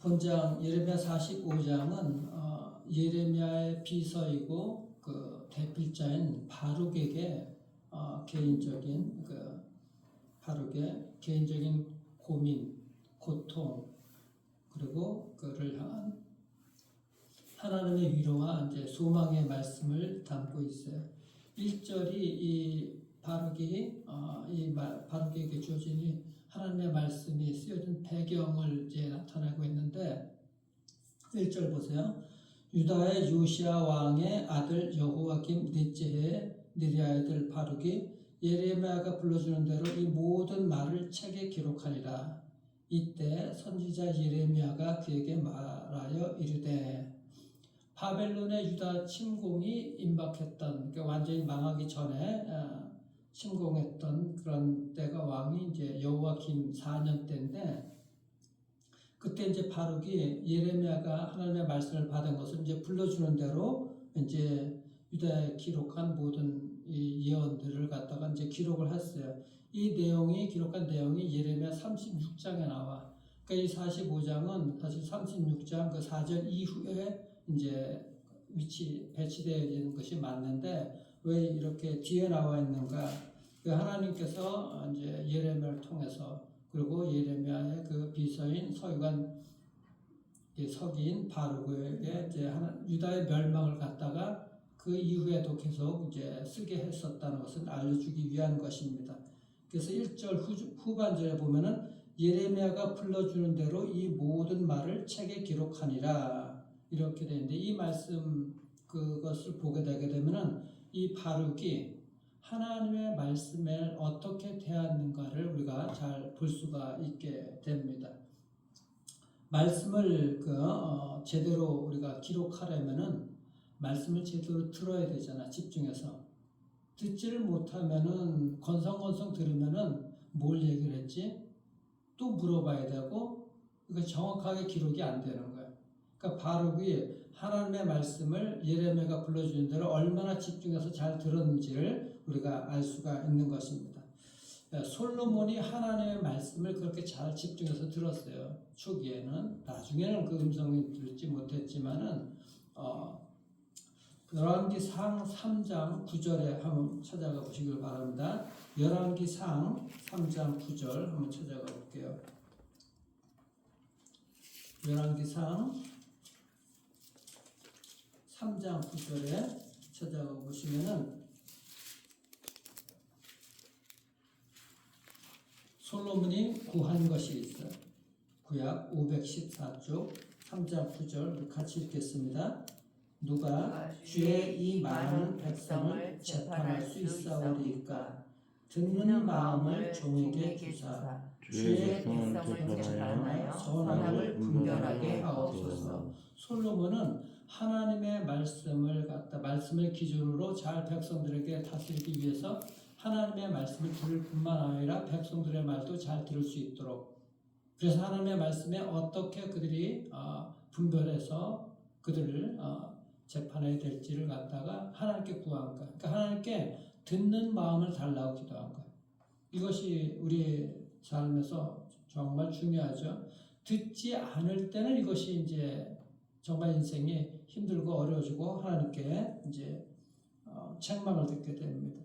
본장 예레미야 45장은 예레미야의 비서이고 그 대필자인 바룩에게 개인적인 바룩의 개인적인 고민, 고통 그리고 그를 향한 하나님의 위로와 이제 소망의 말씀을 담고 있어요. 1절이 이 바룩에게 주어진 이 하나님의 말씀이 쓰여진 배경을 이제 나타내고 있는데 1절 보세요. 유다의 요시야 왕의 아들 여호야김 넷째 느리아의 아들 바룩이 예레미야가 불러주는 대로 이 모든 말을 책에 기록하니라. 이때 선지자 예레미야가 그에게 말하여 이르되 바벨론의 유다 침공이 임박했던 그러니까 완전히 망하기 전에 침공했던 그런 때가 왕이 이제 여호야김 4년 때인데 그때 이제 바룩이 예레미야가 하나님의 말씀을 받은 것을 이제 불러주는 대로 이제 유다에 기록한 모든 이 예언들을 갖다가 이제 기록을 했어요. 이 내용이 기록한 내용이 예레미야 36장에 나와. 그러니까 이 45장은 사실 36장 그 4절 이후에 이제 배치되어 있는 것이 맞는데 왜 이렇게 뒤에 나와 있는가? 그 하나님께서 이제 예레미야를 통해서 그리고 예레미야의 그 비서인 서기관 서기인 바룩에게 이제 유다의 멸망을 갖다가 그 이후에도 계속 이제 쓰게 했었다는 것을 알려주기 위한 것입니다. 그래서 1절 후반절에 보면은 예레미야가 불러주는 대로 이 모든 말을 책에 기록하니라 이렇게 되는데 이 말씀 그것을 보게 되게 되면은 이 바룩이 하나님의 말씀을 어떻게 대하는가를 우리가 잘 볼 수가 있게 됩니다. 말씀을 제대로 우리가 기록하려면은 말씀을 제대로 들어야 되잖아. 집중해서 듣지를 못하면은 건성건성 들으면은 뭘 얘기를 했지? 또 물어봐야 되고 그러니까 정확하게 기록이 안 되는 거야. 그러니까 바룩이 하나님의 말씀을 예레미야가 불러주는 대로 얼마나 집중해서 잘 들었는지를 우리가 알 수가 있는 것입니다. 솔로몬이 하나님의 말씀을 그렇게 잘 집중해서 들었어요. 초기에는. 나중에는 그 음성이 들지 못했지만은 열왕기상 3장 9절에 한번 찾아가 보시길 바랍니다. 열왕기상 3장 9절 한번 찾아가 볼게요. 열왕기상 3장 9절에 찾아가 보시면은 솔로몬이 구한 것이 있어요. 구약 514쪽 3장 9절 같이 읽겠습니다. 누가 주의 이 많은 백성을 재판할 수 있사오리이까 듣는 마음을 종에게 주사 주의 백성을 재판하여 선악을 분별하게 하옵소서. 솔로몬은 하나님의 말씀을 기준으로 잘 백성들에게 다스리기 위해서 하나님의 말씀을 들을 뿐만 아니라 백성들의 말도 잘 들을 수 있도록 그래서 하나님의 말씀에 어떻게 그들이 분별해서 그들을 재판해야 될지를 갖다가 하나님께 구한 거야. 그러니까 하나님께 듣는 마음을 달라고 기도한 거야. 이것이 우리 삶에서 정말 중요하죠. 듣지 않을 때는 이것이 이제 정말 인생이 힘들고 어려워지고 하나님께 이제 책망을 듣게 됩니다.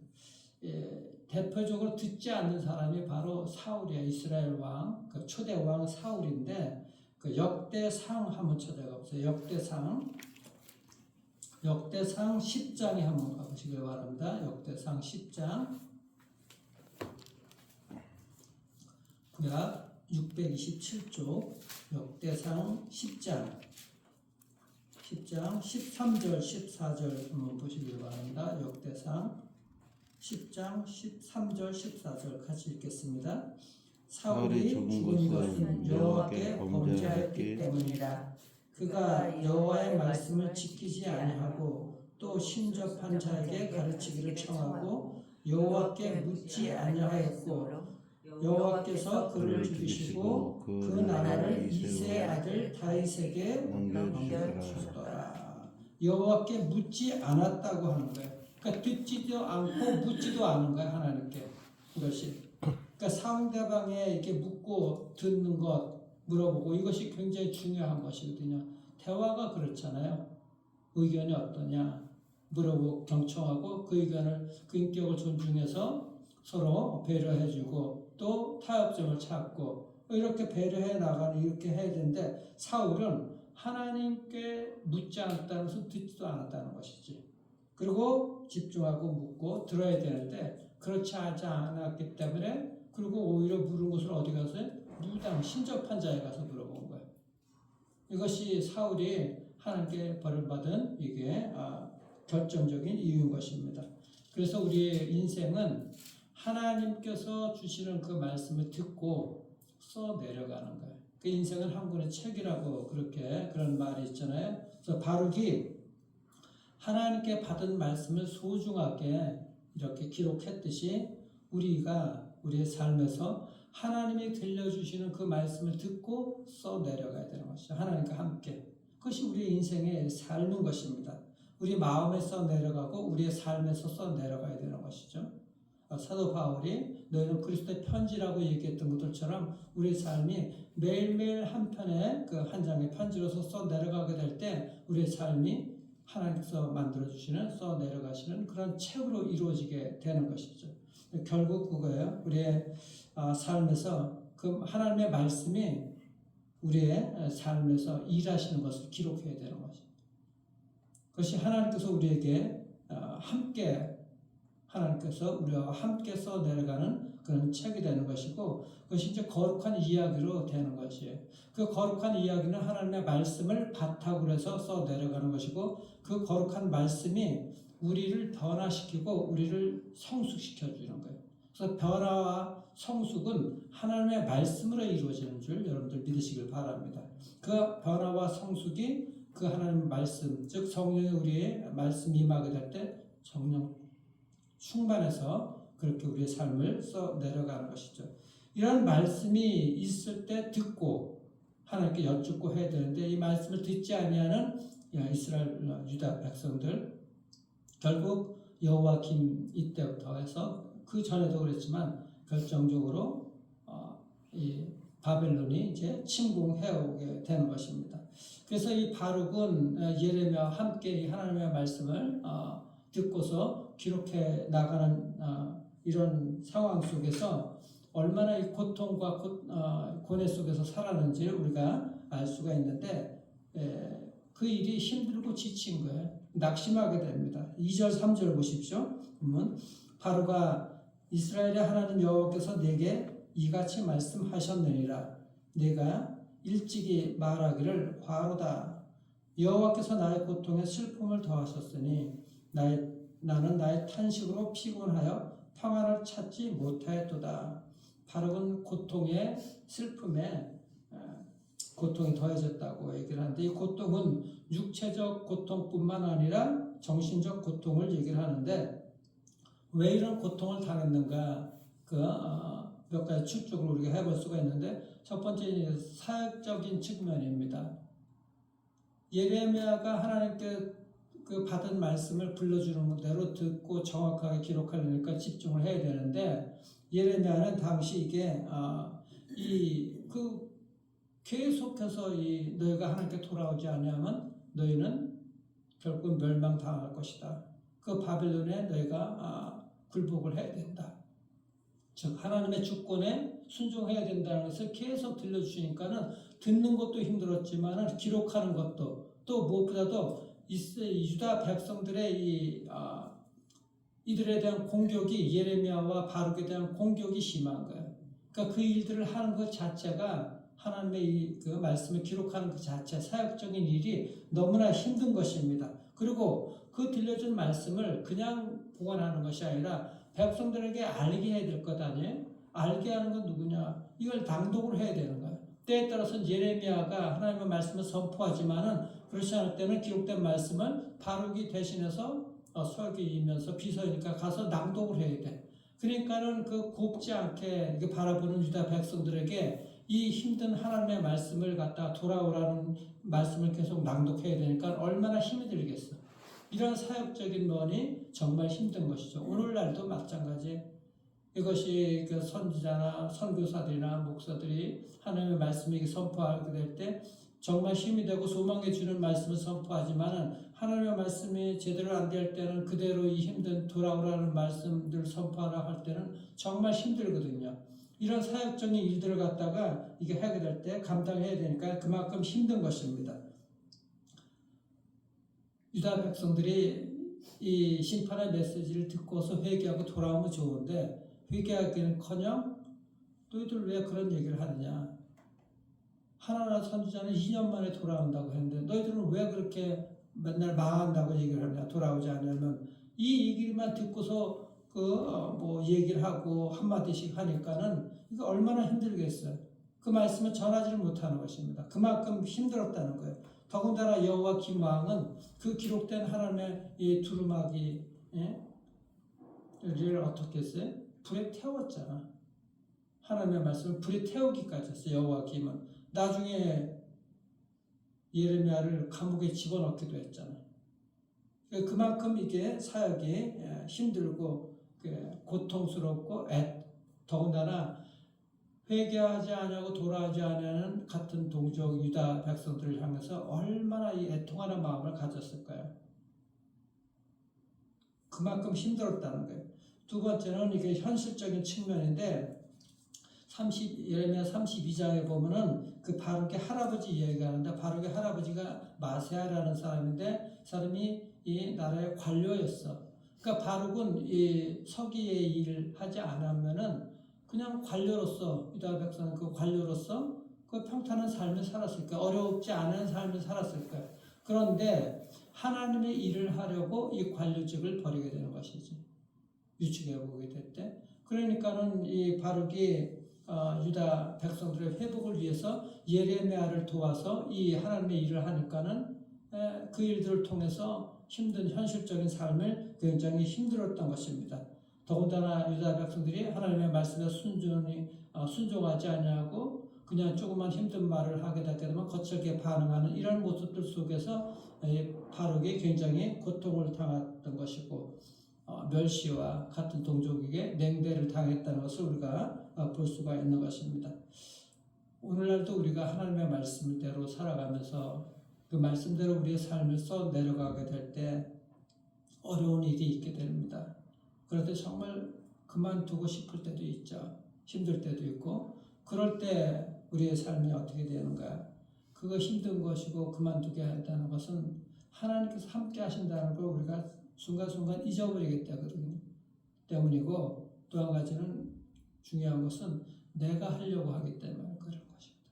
대표적으로 듣지 않는 사람이 바로 사울이야. 이스라엘 왕, 그 초대 왕 사울인데 그 역대상 한번 찾아가 보세요. 역대상 10장에 한번 가보시길 바랍니다. 역대상 10장 구약 627쪽 역대상 10장 13절 14절 한번 보시길 바랍니다. 역대상 10장 13절 14절 같이 읽겠습니다. 사울이 죽은 것은 여호와께 범죄하였기 때문이라. 그가 여호와의 말씀을 지키지 아니하고 또 신접한 자에게 가르치기를 청하고 여호와께 묻지 아니하였고 여호와께서 그를 죽이시고 그 나라를 이새의 아들 다윗에게 넘겨주셨더라. 여호와께 묻지 않았다고 하는 거예요. 그러니까 듣지도 않고 묻지도 않은 거야 하나님께. 이것이 그러니까 상대방에 이렇게 묻고 듣는 것 물어보고 이것이 굉장히 중요한 것이거든요. 대화가 그렇잖아요. 의견이 어떠냐 물어보고 경청하고 그 의견을 그 인격을 존중해서 서로 배려해주고 또 타협점을 찾고 이렇게 배려해 나가는 이렇게 해야 되는데 사울은 하나님께 묻지 않았다는 것은 듣지도 않았다는 것이지. 그리고 집중하고 묻고 들어야 되는데 그렇지 하지 않았기 때문에 그리고 오히려 물은 것을 어디 가서 무당 신접한 자에 가서 물어본 거예요. 이것이 사울이 하나님께 벌을 받은 이게 결정적인 이유인 것입니다. 그래서 우리의 인생은 하나님께서 주시는 그 말씀을 듣고 써 내려가는 거예요. 그 인생은 한 권의 책이라고 그렇게 그런 말이 있잖아요. 그래서 바룩이 하나님께 받은 말씀을 소중하게 이렇게 기록했듯이 우리가 우리의 삶에서 하나님이 들려주시는 그 말씀을 듣고 써 내려가야 되는 것이죠. 하나님과 함께. 그것이 우리의 인생의 삶인 것입니다. 우리 마음에서 내려가고 우리의 삶에서 써 내려가야 되는 것이죠. 사도 바울이 너희는 그리스도의 편지라고 얘기했던 것들처럼 우리의 삶이 매일매일 한 편의 그 한 장의 편지로서 써 내려가게 될 때 우리의 삶이 하나님께서 만들어주시는 써 내려가시는 그런 책으로 이루어지게 되는 것이죠. 결국 그거예요. 우리의 삶에서 그 하나님의 말씀이 우리의 삶에서 일하시는 것을 기록해야 되는 것이죠. 그것이 하나님께서 우리에게 함께 하나님께서 우리와 함께 써 내려가는 그런 책이 되는 것이고 그것이 이제 거룩한 이야기로 되는 것이에요. 그 거룩한 이야기는 하나님의 말씀을 바탕으로 해서 써 내려가는 것이고 그 거룩한 말씀이 우리를 변화시키고 우리를 성숙시켜 주는 거예요. 그래서 변화와 성숙은 하나님의 말씀으로 이루어지는 줄 여러분들 믿으시길 바랍니다. 그 변화와 성숙이 그 하나님의 말씀, 즉 성령이 우리의 말씀이 임하게 될 때 성령 충만해서 그렇게 우리의 삶을 써 내려가는 것이죠. 이런 말씀이 있을 때 듣고 하나님께 여쭙고 해야 되는데 이 말씀을 듣지 아니하는 이스라엘 유다 백성들 결국 여호와김 이때부터 해서 그 전에도 그랬지만 결정적으로 이 바벨론이 이제 침공해 오게 되는 것입니다. 그래서 이 바룩은 예레미야와 함께 이 하나님의 말씀을 듣고서 기록해 나가는 이런 상황 속에서 얼마나 이 고통과 고뇌 속에서 살았는지를 우리가 알 수가 있는데 그 일이 힘들고 지친 거예요. 낙심하게 됩니다. 2절 3절 보십시오. 그러면 바로가 이스라엘의 하나님 여호와께서 내게 이같이 말씀하셨느니라. 내가 일찍이 말하기를 화로다. 여호와께서 나의 고통에 슬픔을 더하셨으니 나는 나의 탄식으로 피곤하여 평안을 찾지 못하였도다. 바룩은 고통에 슬픔에 고통이 더해졌다고 얘기를 하는데 이 고통은 육체적 고통뿐만 아니라 정신적 고통을 얘기를 하는데 왜 이런 고통을 당했는가 몇 가지 추측을 우리가 해볼 수가 있는데 첫 번째 사역적인 측면입니다. 예레미야가 하나님께 그 받은 말씀을 불러주는 대로 듣고 정확하게 기록하려니까 집중을 해야 되는데 예레미야는 당시 이게 계속해서 너희가 하나님께 돌아오지 않으면 너희는 결국 멸망당할 것이다. 그 바벨론에 너희가 굴복을 해야 된다. 즉 하나님의 주권에 순종해야 된다는 것을 계속 들려주시니까는 듣는 것도 힘들었지만 기록하는 것도 또 무엇보다도 유다 백성들의 이들에 대한 공격이 예레미야와 바룩에 대한 공격이 심한 거예요. 그러니까 그 일들을 하는 것 자체가 하나님의 그 말씀을 기록하는 그 자체 사역적인 일이 너무나 힘든 것입니다. 그리고 그 들려준 말씀을 그냥 보관하는 것이 아니라 백성들에게 알게 해야 될 것 아니에요? 알게 하는 건 누구냐? 이걸 낭독을 해야 되는 거예요. 때에 따라서는 예레미야가 하나님의 말씀을 선포하지만은 그렇지 않을 때는 기록된 말씀을 바룩이 대신해서 서기면서 비서니까 가서 낭독을 해야 돼. 그러니까는 그 곱지 않게 바라보는 유다 백성들에게 이 힘든 하나님의 말씀을 갖다 돌아오라는 말씀을 계속 낭독해야 되니까 얼마나 힘이 들겠어. 이런 사역적인 면이 정말 힘든 것이죠. 오늘날도 마찬가지. 이것이 그 선지자나 선교사들이나 목사들이 하나님의 말씀을 선포하게 될 때 정말 힘이 되고 소망이 주는 말씀을 선포하지만은 하나님의 말씀이 제대로 안 될 때는 그대로 이 힘든 돌아오라는 말씀들 선포하라 할 때는 정말 힘들거든요. 이런 사역적인 일들을 갖다가 이게 하게 될 때 감당해야 되니까 그만큼 힘든 것입니다. 유다 백성들이 이 심판의 메시지를 듣고서 회개하고 돌아오면 좋은데 회개하기는커녕 너희들 왜 그런 얘기를 하느냐. 하나나 선지자는 2년 만에 돌아온다고 했는데 너희들은 왜 그렇게 맨날 망한다고 얘기를 하냐. 돌아오지 않으면 이 얘기만 듣고서 뭐 얘기를 하고 한마디씩 하니까는 이거 얼마나 힘들겠어요. 그 말씀을 전하지를 못하는 것입니다. 그만큼 힘들었다는 거예요. 더군다나 여호와김 왕은 그 기록된 하나님의 이 두루마기를 어떻게 했어요? 불에 태웠잖아. 하나님의 말씀을 불에 태우기까지 했어요. 여호와김은 나중에 예레미야를 감옥에 집어넣기도 했잖아. 그만큼 이게 사역이 힘들고 고통스럽고 더군다나 회개하지 않냐고 돌아오지 않냐는 같은 동족 유다 백성들을 향해서 얼마나 이 애통하는 마음을 가졌을까요? 그만큼 힘들었다는 거예요. 두 번째는 이게 현실적인 측면인데 예레미야 32장에 보면은 그 바룩의 할아버지 이야기가 하는데 바룩의 할아버지가 마세아라는 사람인데 사람이 이 나라의 관료였어. 그러니까 바룩은 이 서기의 일을 하지 않으면은 그냥 관료로서 유다 백성은 그 관료로서 그 평탄한 삶을 살았을 거야. 어렵지 않은 삶을 살았을 거야. 그런데 하나님의 일을 하려고 이 관료직을 버리게 되는 것이지. 유축해 보게 됐대. 그러니까는 이 바룩이 유다 백성들의 회복을 위해서 예레미야를 도와서 이 하나님의 일을 하니까는 그 일들을 통해서 힘든 현실적인 삶을 굉장히 힘들었던 것입니다. 더군다나 유다 백성들이 하나님의 말씀에 순종하지 아니하고 그냥 조그만 힘든 말을 하게 되면 거칠게 반응하는 이런 모습들 속에서 바룩이 굉장히 고통을 당했던 것이고 멸시와 같은 동족에게 냉대를 당했다는 것을 우리가 볼 수가 있는 것입니다. 오늘날도 우리가 하나님의 말씀대로 살아가면서 그 말씀대로 우리의 삶을 써 내려가게 될 때 어려운 일이 있게 됩니다. 그럴 때 정말 그만두고 싶을 때도 있죠. 힘들 때도 있고 그럴 때 우리의 삶이 어떻게 되는가. 그거 힘든 것이고 그만두게 한다는 것은 하나님께서 함께 하신다는 걸 우리가 순간순간 잊어버리기 때문이고 또 한 가지는 중요한 것은 내가 하려고 하기 때문에 그런 것입니다.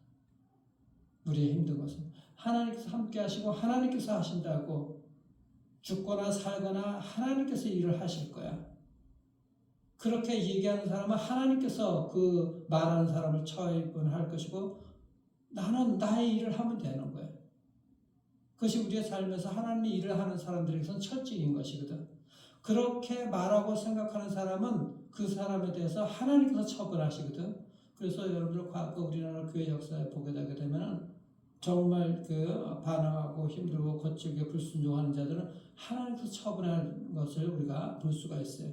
우리의 힘든 것은 하나님께서 함께 하시고 하나님께서 하신다고 죽거나 살거나 하나님께서 일을 하실 거야. 그렇게 얘기하는 사람은 하나님께서 그 말하는 사람을 처분할 것이고 나는 나의 일을 하면 되는 거예요. 그것이 우리의 삶에서 하나님의 일을 하는 사람들에게서는 철칙인 것이거든. 그렇게 말하고 생각하는 사람은 그 사람에 대해서 하나님께서 처벌하시거든. 그래서 여러분들 과거 우리나라 교회 역사에 보게 되게 되면은 정말 반항하고 힘들고 거칠게 불순종하는 자들은 하나님께서 처벌하는 것을 우리가 볼 수가 있어요.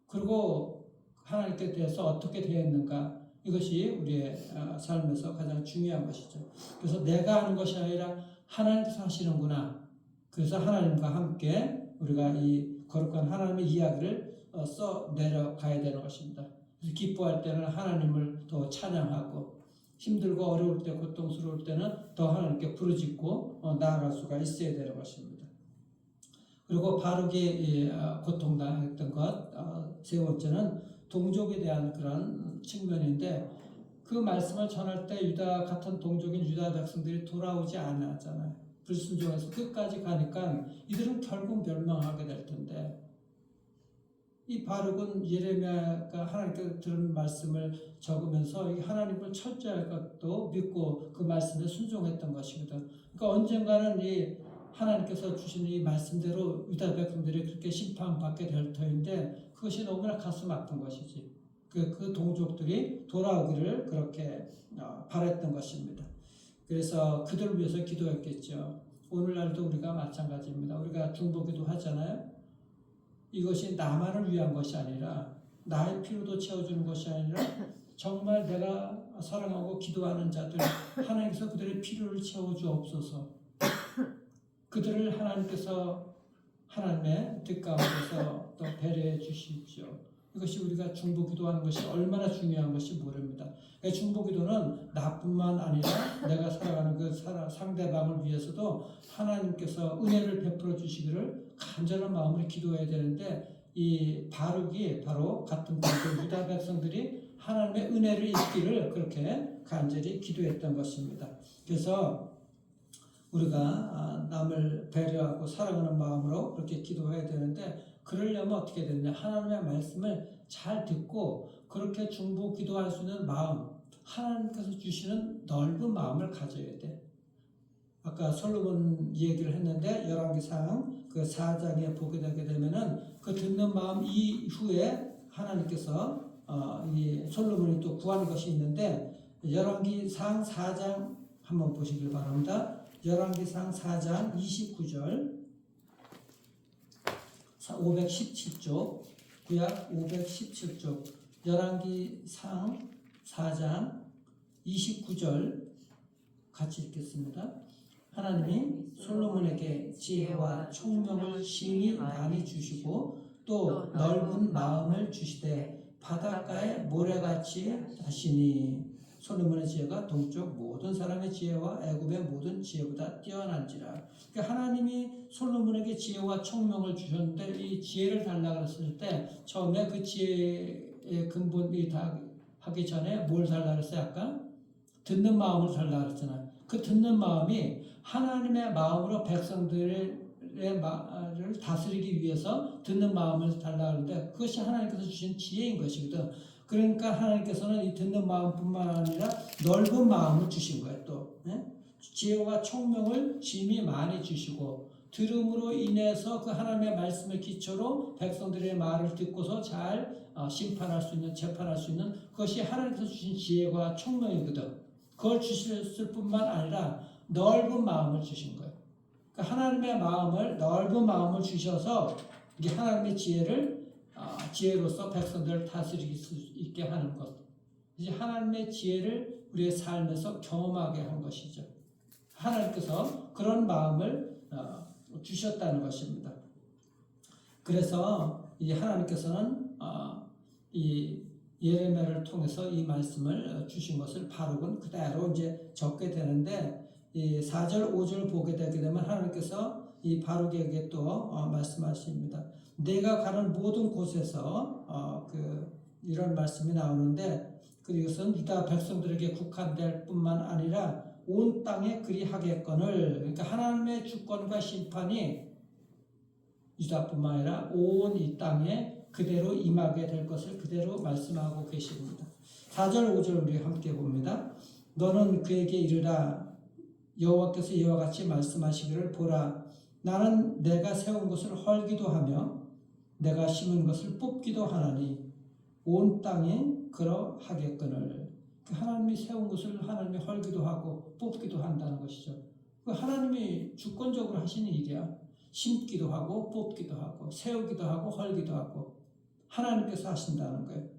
그리고 하나님께 대해서 어떻게 되었는가 이것이 우리의 삶에서 가장 중요한 것이죠. 그래서 내가 하는 것이 아니라 하나님께서 하시는구나. 그래서 하나님과 함께 우리가 이 거룩한 하나님의 이야기를 써 내려가야 되는 것입니다. 그래서 기뻐할 때는 하나님을 더 찬양하고 힘들고 어려울 때 고통스러울 때는 더 하나님께 부르짖고 나아갈 수가 있어야 되는 것입니다. 그리고 바룩이 고통당했던 것 세 번째는 동족에 대한 그런 측면인데 그 말씀을 전할 때 유다 같은 동족인 유다 백성들이 돌아오지 않았잖아요. 불순종해서 끝까지 가니까 이들은 결국 멸망하게 될 텐데 이 바룩은 예레미야가 하나님께 들은 말씀을 적으면서 하나님을 철저히 또 믿고 그 말씀에 순종했던 것이거든. 그러니까 언젠가는 이 하나님께서 주신 이 말씀대로 유다 백성들이 그렇게 심판받게 될 터인데 그것이 너무나 가슴 아픈 것이지. 그 동족들이 돌아오기를 그렇게 바랬던 것입니다. 그래서 그들을 위해서 기도했겠죠. 오늘날도 우리가 마찬가지입니다. 우리가 중보기도 하잖아요. 이것이 나만을 위한 것이 아니라 나의 피로도 채워주는 것이 아니라 정말 내가 사랑하고 기도하는 자들 하나님께서 그들의 필요를 채워주옵소서. 그들을 하나님께서 하나님의 뜻 가운데서 또 배려해 주십시오. 이것이 우리가 중보기도하는 것이 얼마나 중요한 것이 모릅니다. 중보기도는 나뿐만 아니라 내가 살아가는 그 상대방을 위해서도 하나님께서 은혜를 베풀어 주시기를 간절한 마음으로 기도해야 되는데, 이 바룩이 바로 같은 그 유다 백성들이 하나님의 은혜를 입기를 그렇게 간절히 기도했던 것입니다. 그래서 우리가 남을 배려하고 사랑하는 마음으로 그렇게 기도해야 되는데, 그러려면 어떻게 되느냐? 하나님의 말씀을 잘 듣고 그렇게 중보 기도할 수 있는 마음, 하나님께서 주시는 넓은 마음을 가져야 돼. 아까 솔로몬 얘기를 했는데 열왕기상 그 4장에 보게 되게 되면은 그 듣는 마음 이후에 하나님께서 이 솔로몬이 또 구한 것이 있는데, 열왕기상 4장 한번 보시길 바랍니다. 열왕기상 4장 29절 517쪽 구약 517쪽 열왕기상 4장 29절 같이 읽겠습니다. 하나님이 솔로몬에게 지혜와 총명을 심히 많이 주시고 또 넓은 마음을 주시되 바닷가에 모래같이 하시니 솔로몬의 지혜가 동쪽 모든 사람의 지혜와 애굽의 모든 지혜보다 뛰어난지라. 그러니까 하나님이 솔로몬에게 지혜와 총명을 주셨는데, 이 지혜를 달라고 했을 때 처음에 그 지혜의 근본이 다 하기 전에 뭘 달라고 했어요? 아까 듣는 마음을 달라고 했잖아요. 그 듣는 마음이 하나님의 마음으로 백성들의 말을 다스리기 위해서 듣는 마음을 달라고 하는데, 그것이 하나님께서 주신 지혜인 것이거든. 그러니까 하나님께서는 이 듣는 마음뿐만 아니라 넓은 마음을 주신 거예요. 또 지혜와 총명을 심히 많이 주시고, 들음으로 인해서 그 하나님의 말씀을 기초로 백성들의 말을 듣고서 잘 심판할 수 있는, 재판할 수 있는, 그것이 하나님께서 주신 지혜와 총명이거든. 그걸 주셨을 뿐만 아니라 넓은 마음을 주신 거예요. 그러니까 하나님의 마음을, 넓은 마음을 주셔서 이게 하나님의 지혜로서 백성들을 다스릴 수 있게 하는 것. 이제 하나님의 지혜를 우리의 삶에서 경험하게 한 것이죠. 하나님께서 그런 마음을 주셨다는 것입니다. 그래서 이 하나님께서는 이 예레미야를 통해서 이 말씀을 주신 것을 바룩은 그대로 이제 적게 되는데, 이 4절 5절 보게 되게 되면 하나님께서 이 바룩에게 또 말씀하십니다. 내가 가는 모든 곳에서 이런 말씀이 나오는데, 그것은 유다 백성들에게 국한될 뿐만 아니라 온 땅에 그리하겠거늘. 그러니까 하나님의 주권과 심판이 유다뿐만 아니라 온 이 땅에 그대로 임하게 될 것을 그대로 말씀하고 계십니다. 4절 5절 우리 함께 봅니다. 너는 그에게 이르라. 여호와께서 이와 같이 말씀하시기를, 보라, 나는 내가 세운 것을 헐기도 하며 내가 심은 것을 뽑기도 하나니 온 땅에 그러하겠거늘. 하나님이 세운 것을 하나님이 헐기도 하고 뽑기도 한다는 것이죠. 하나님이 주권적으로 하시는 일이야. 심기도 하고 뽑기도 하고 세우기도 하고 헐기도 하고 하나님께서 하신다는 거예요.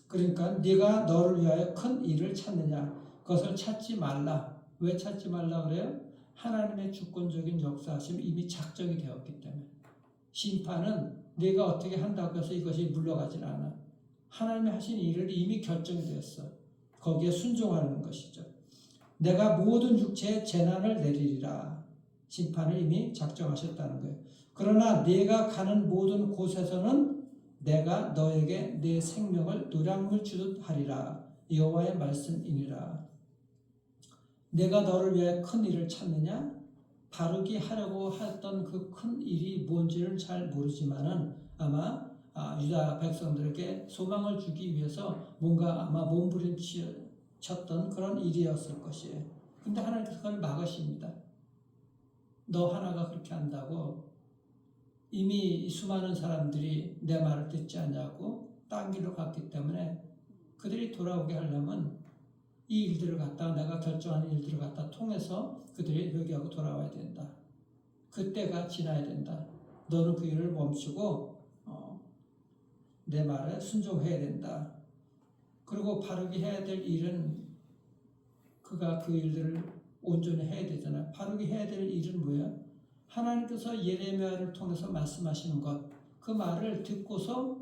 그러니까 네가 너를 위하여 큰 일을 찾느냐? 그것을 찾지 말라. 왜 찾지 말라 그래요? 하나님의 주권적인 역사하심이 이미 작정이 되었기 때문에. 심판은 네가 어떻게 한다고 해서 이것이 물러가질 않아. 하나님이 하신 일을 이미 결정이 되었어. 거기에 순종하는 것이죠. 내가 모든 육체에 재난을 내리리라. 심판을 이미 작정하셨다는 거예요. 그러나 네가 가는 모든 곳에서는 내가 너에게 내 생명을 노량물 주듯 하리라. 여호와의 말씀이니라. 내가 너를 위해 큰 일을 찾느냐? 바룩이 하려고 했던 그 큰 일이 뭔지를 잘 모르지만은 아마 유다 백성들에게 소망을 주기 위해서 뭔가 아마 몸부림쳤던 그런 일이었을 것이에요. 근데 하나님께서 그걸 막으십니다. 너 하나가 그렇게 한다고 이미 수많은 사람들이 내 말을 듣지 않냐고 딴 길로 갔기 때문에 그들이 돌아오게 하려면 이 일들을 갖다, 내가 결정하는 일들을 갖다 통해서 그들이 회개하고 돌아와야 된다. 그때가 지나야 된다. 너는 그 일을 멈추고 내 말에 순종해야 된다. 그리고 바르게 해야 될 일은 그가 그 일들을 온전히 해야 되잖아요. 바르게 해야 될 일은 뭐예요? 하나님께서 예레미야를 통해서 말씀하시는 것, 그 말을 듣고서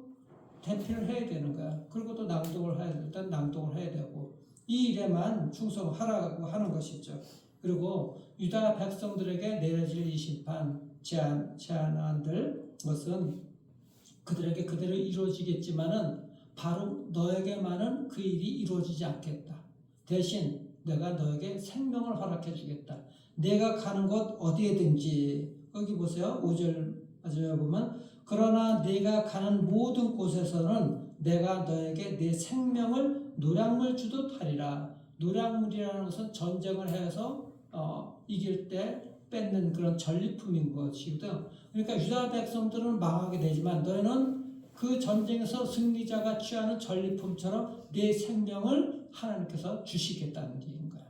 대피를 해야 되는 거야. 그리고 또 낭독을 해야 될 땐 낭독을 해야 되고, 이 일에만 충성하라고 하는 것이죠. 그리고 유다 백성들에게 내려질 이 심판, 제안안들, 그것은 그들에게 그대로 이루어지겠지만은 바로 너에게만은 그 일이 이루어지지 않겠다. 대신 내가 너에게 생명을 허락해 주겠다. 내가 가는 곳 어디에든지, 여기 보세요. 5절 마지막에 보면, 그러나 내가 가는 모든 곳에서는 내가 너에게 내 생명을 노량물 주듯 하리라. 노량물이라는 것은 전쟁을 해서 이길 때 뺏는 그런 전리품인 것이거든. 그러니까 유다 백성들은 망하게 되지만 너희는 그 전쟁에서 승리자가 취하는 전리품처럼 내 생명을 하나님께서 주시겠다는 얘기인 거야.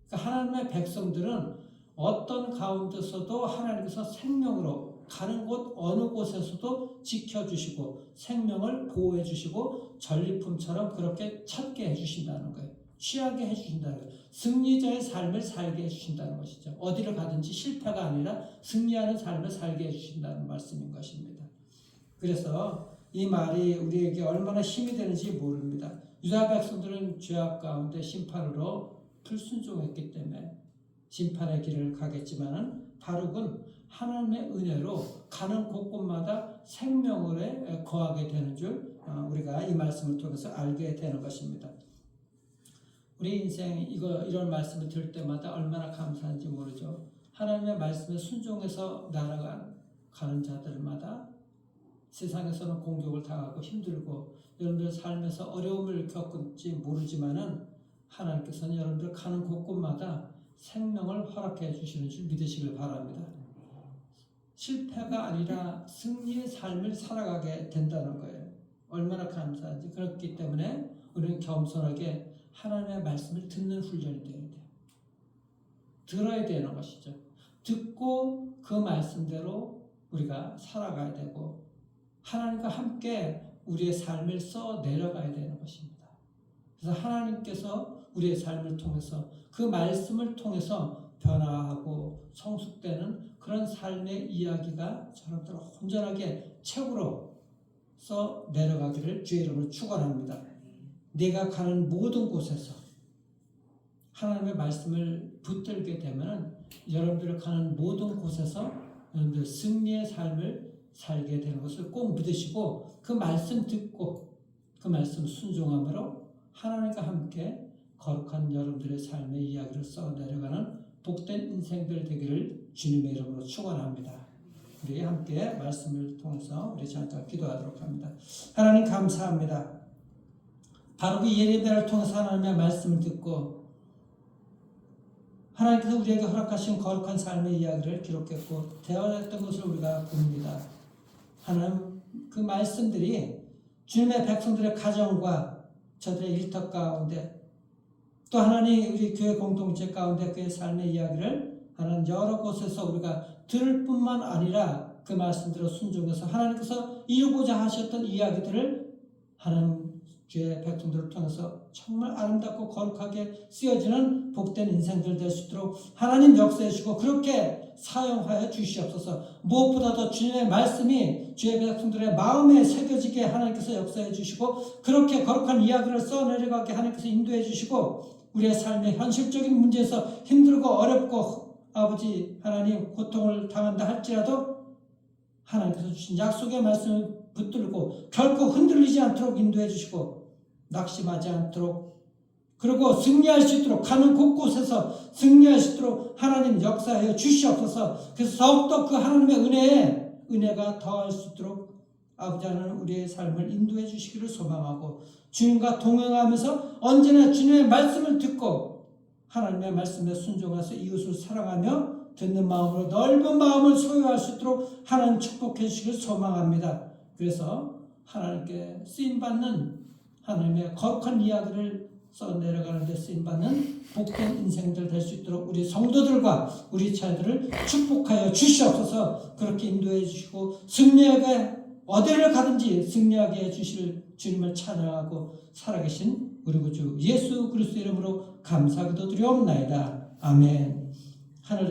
그러니까 하나님의 백성들은 어떤 가운데서도 하나님께서 생명으로 가는 곳 어느 곳에서도 지켜주시고 생명을 보호해 주시고 전리품처럼 그렇게 찾게 해주신다는 거예요. 취하게 해주신다는 거예요. 승리자의 삶을 살게 해주신다는 것이죠. 어디를 가든지 실패가 아니라 승리하는 삶을 살게 해주신다는 말씀인 것입니다. 그래서 이 말이 우리에게 얼마나 힘이 되는지 모릅니다. 유다 백성들은 죄악 가운데 심판으로 불순종했기 때문에 심판의 길을 가겠지만은 바룩은 하나님의 은혜로 가는 곳곳마다 생명을 거하게 되는 줄 우리가 이 말씀을 통해서 알게 되는 것입니다. 우리 인생 이런 말씀을 들을 때마다 얼마나 감사한지 모르죠. 하나님의 말씀에 순종해서 날아가는 자들마다 세상에서는 공격을 당하고 힘들고 여러분들 삶에서 어려움을 겪을지 모르지만은 하나님께서는 여러분들 가는 곳곳마다 생명을 허락해 주시는 줄 믿으시길 바랍니다. 실패가 아니라 승리의 삶을 살아가게 된다는 거예요. 얼마나 감사한지. 그렇기 때문에 우리는 겸손하게 하나님의 말씀을 듣는 훈련이 되어야 돼요. 들어야 되는 것이죠. 듣고 그 말씀대로 우리가 살아가야 되고 하나님과 함께 우리의 삶을 써 내려가야 되는 것입니다. 그래서 하나님께서 우리의 삶을 통해서 그 말씀을 통해서 변화하고 성숙되는 그런 삶의 이야기가 저런대로 온전하게 책으로 써 내려가기를 주의 이름으로 축원합니다. 내가 가는 모든 곳에서 하나님의 말씀을 붙들게 되면 여러분들이 가는 모든 곳에서 여러분들 승리의 삶을 살게 되는 것을 꼭 믿으시고 그 말씀 듣고 그 말씀 순종함으로 하나님과 함께 거룩한 여러분들의 삶의 이야기를 써 내려가는 복된 인생들 되기를 주님의 이름으로 축원합니다. 우리 함께 말씀을 통해서 우리 잠깐 기도하도록 합니다. 하나님 감사합니다. 바로 그 예레미야를 통해서 하나님의 말씀을 듣고 하나님께서 우리에게 허락하신 거룩한 삶의 이야기를 기록했고 대화했던 것을 우리가 봅니다. 하나님 그 말씀들이 주님의 백성들의 가정과 저들의 일터 가운데 또 하나님 우리 교회 공동체 가운데 그의 삶의 이야기를 하나님 여러 곳에서 우리가 들을 뿐만 아니라 그 말씀대로 순종해서 하나님께서 이루고자 하셨던 이야기들을 하나님 주의 백성들을 통해서 정말 아름답고 거룩하게 쓰여지는 복된 인생들 될 수 있도록 하나님 역사해 주시고 그렇게 사용하여 주시옵소서. 무엇보다도 주님의 말씀이 주의 백성들의 마음에 새겨지게 하나님께서 역사해 주시고 그렇게 거룩한 이야기를 써내려가게 하나님께서 인도해 주시고 우리의 삶의 현실적인 문제에서 힘들고 어렵고 아버지 하나님 고통을 당한다 할지라도 하나님께서 주신 약속의 말씀을 붙들고 결코 흔들리지 않도록 인도해 주시고 낙심하지 않도록 그리고 승리할 수 있도록 가는 곳곳에서 승리할 수 있도록 하나님 역사하여 주시옵소서. 그래서 더욱더 그 하나님의 은혜가 더할 수 있도록 아버지 하나님 우리의 삶을 인도해 주시기를 소망하고 주님과 동행하면서 언제나 주님의 말씀을 듣고 하나님의 말씀에 순종해서 이웃을 사랑하며 듣는 마음으로 넓은 마음을 소유할 수 있도록 하나님 축복해 주시기를 소망합니다. 그래서 하나님께 쓰임받는 하나님의 거룩한 이야기를 써 내려가는 데 쓰임받는 복된 인생들 될 수 있도록 우리 성도들과 우리 자녀들을 축복하여 주시옵소서. 그렇게 인도해 주시고 승리하게 어디를 가든지 승리하게 해주실 주님을 찬양하고 살아계신 우리 구주 예수 그리스도 이름으로 감사기도 드리옵나이다. 아멘. 하늘의